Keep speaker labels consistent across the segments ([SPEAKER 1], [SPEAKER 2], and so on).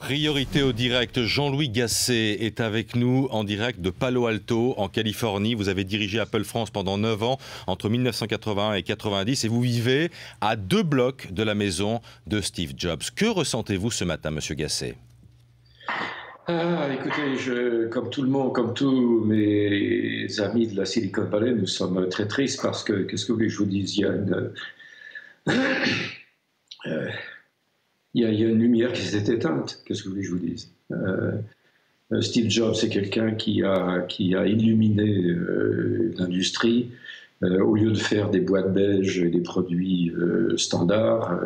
[SPEAKER 1] Priorité au direct, Jean-Louis Gasset est avec nous en direct de Palo Alto, en Californie. Vous avez dirigé Apple France pendant 9 ans, entre 1981 et 90, et vous vivez à 2 blocs de la maison de Steve Jobs. Que ressentez-vous ce matin, monsieur Gasset?
[SPEAKER 2] Écoutez, comme tout le monde, comme tous mes amis de la Silicon Valley, nous sommes très tristes parce que, qu'est-ce que vous voulez que je vous dise, il y a une lumière qui s'est éteinte. Qu'est-ce que vous voulez que je vous dise? Steve Jobs, c'est quelqu'un qui a illuminé l'industrie. Au lieu de faire des boîtes beiges et des produits standards,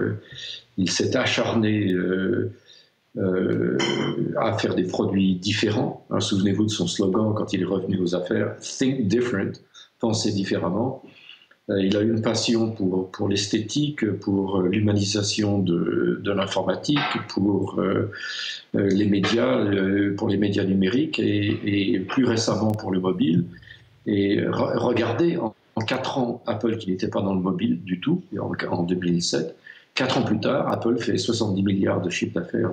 [SPEAKER 2] il s'est acharné à faire des produits différents. Hein, souvenez-vous de son slogan quand il est revenu aux affaires, Think different, pensez différemment. Il a une passion pour l'esthétique, pour l'humanisation de l'informatique, pour les médias, pour les médias numériques et plus récemment pour le mobile. Et regardez, en 4 ans, Apple, qui n'était pas dans le mobile du tout, en 2007, 4 ans plus tard, Apple fait 70 milliards de chiffre d'affaires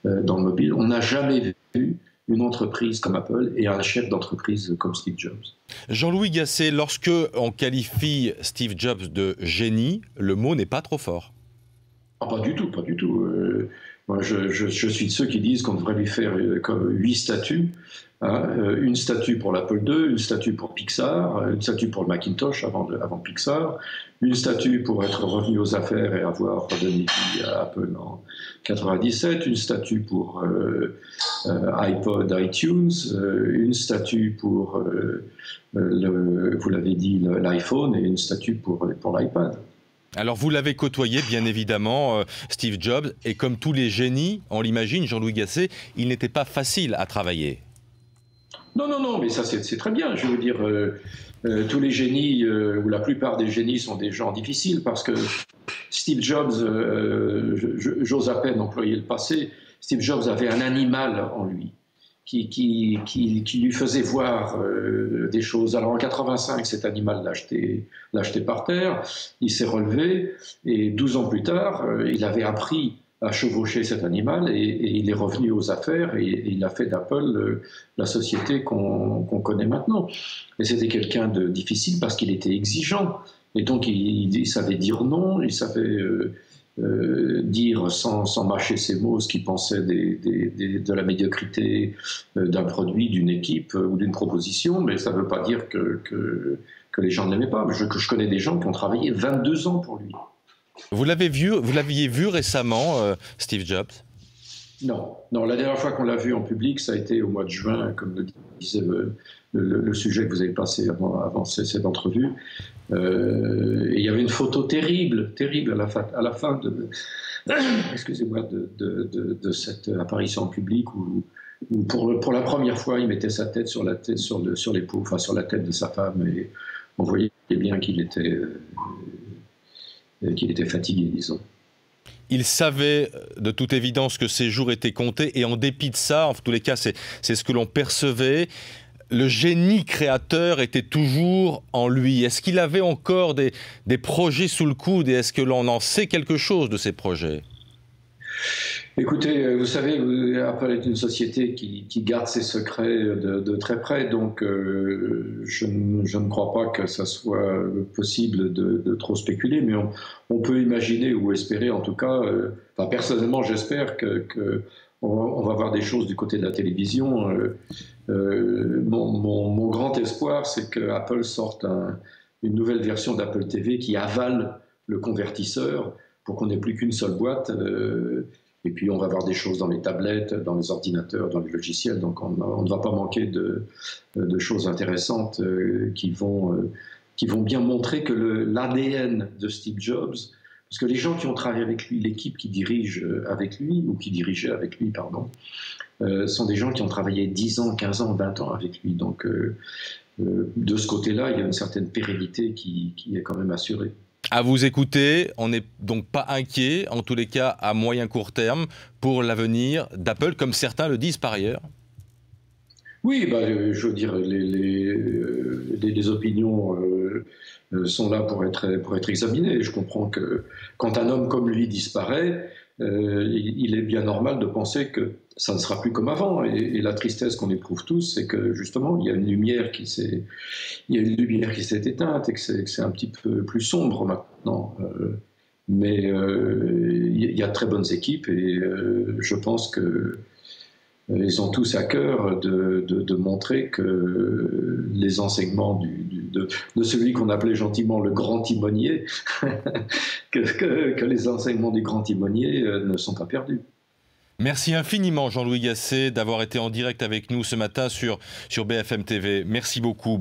[SPEAKER 2] dans le mobile. On n'a jamais vu une entreprise comme Apple et un chef d'entreprise comme Steve Jobs.
[SPEAKER 1] Jean-Louis Gasset, lorsque on qualifie Steve Jobs de génie, le mot n'est pas trop fort.
[SPEAKER 2] Ah, pas du tout, pas du tout. Moi, je suis de ceux qui disent qu'on devrait lui faire comme 8 statues. Hein, une statue pour l'Apple II, une statue pour Pixar, une statue pour le Macintosh avant Pixar, une statue pour être revenu aux affaires et avoir donné vie à Apple en 97, une statue pour iPod, iTunes, une statue pour, vous l'avez dit, l'iPhone et une statue pour l'iPad.
[SPEAKER 1] Alors vous l'avez côtoyé, bien évidemment, Steve Jobs, et comme tous les génies, on l'imagine, Jean-Louis Gasset, il n'était pas facile à travailler.
[SPEAKER 2] Non, mais ça c'est très bien. Je veux dire, tous les génies, ou la plupart des génies sont des gens difficiles parce que Steve Jobs, j'ose à peine employer le passé, Steve Jobs avait un animal en lui qui lui faisait voir des choses. Alors en 85, cet animal l'a jeté par terre, il s'est relevé et 12 ans plus tard, il avait appris à chevaucher cet animal et il est revenu aux affaires et il a fait d'Apple la société qu'on connaît maintenant. Et c'était quelqu'un de difficile parce qu'il était exigeant et donc il savait dire non, il savait dire sans mâcher ses mots ce qu'il pensait de la médiocrité d'un produit, d'une équipe ou d'une proposition, mais ça ne veut pas dire que les gens ne l'aimaient pas. Je connais des gens qui ont travaillé 22 ans pour lui.
[SPEAKER 1] Vous l'aviez vu récemment, Steve Jobs?
[SPEAKER 2] Non, la dernière fois qu'on l'a vu en public, ça a été au mois de juin, comme le disait le sujet que vous avez passé avant cette entrevue. Et il y avait une photo terrible à la fin de, excusez-moi, de cette apparition en public où pour la première fois, il mettait sa tête sur l'épaule, enfin sur la tête de sa femme, et on voyait bien qu'il était fatigué, disons.
[SPEAKER 1] Il savait de toute évidence que ses jours étaient comptés et en dépit de ça, en tous les cas, c'est ce que l'on percevait, le génie créateur était toujours en lui. Est-ce qu'il avait encore des projets sous le coude et est-ce que l'on en sait quelque chose de ces projets?
[SPEAKER 2] Écoutez, vous savez, Apple est une société qui garde ses secrets de très près, donc je ne crois pas que ça soit possible de trop spéculer, mais on peut imaginer ou espérer, en tout cas, enfin, personnellement j'espère on va voir des choses du côté de la télévision. Mon grand espoir, c'est que Apple sorte une nouvelle version d'Apple TV qui avale le convertisseur pour qu'on n'ait plus qu'une seule boîte. Et puis on va voir des choses dans les tablettes, dans les ordinateurs, dans les logiciels. Donc on ne va pas manquer de choses intéressantes qui vont bien montrer que l'ADN de Steve Jobs, parce que les gens qui ont travaillé avec lui, l'équipe qui dirige avec lui, ou qui dirigeait avec lui, pardon, sont des gens qui ont travaillé 10 ans, 15 ans, 20 ans avec lui. Donc de ce côté-là, il y a une certaine pérennité qui est quand même assurée.
[SPEAKER 1] À vous écouter, on n'est donc pas inquiet, en tous les cas à moyen court terme, pour l'avenir d'Apple, comme certains le disent par ailleurs.
[SPEAKER 2] Oui, je veux dire, les opinions sont là pour être examinées. Je comprends que quand un homme comme lui disparaît, il est bien normal de penser que ça ne sera plus comme avant. Et la tristesse qu'on éprouve tous, c'est que justement, il y a une lumière qui s'est éteinte et que c'est un petit peu plus sombre maintenant. Mais il y a de très bonnes équipes et je pense que ils ont tous à cœur de montrer que les enseignements de celui qu'on appelait gentiment le grand timonier, que les enseignements du grand timonier ne sont pas perdus.
[SPEAKER 1] Merci infiniment Jean-Louis Gasset d'avoir été en direct avec nous ce matin sur BFM TV. Merci beaucoup.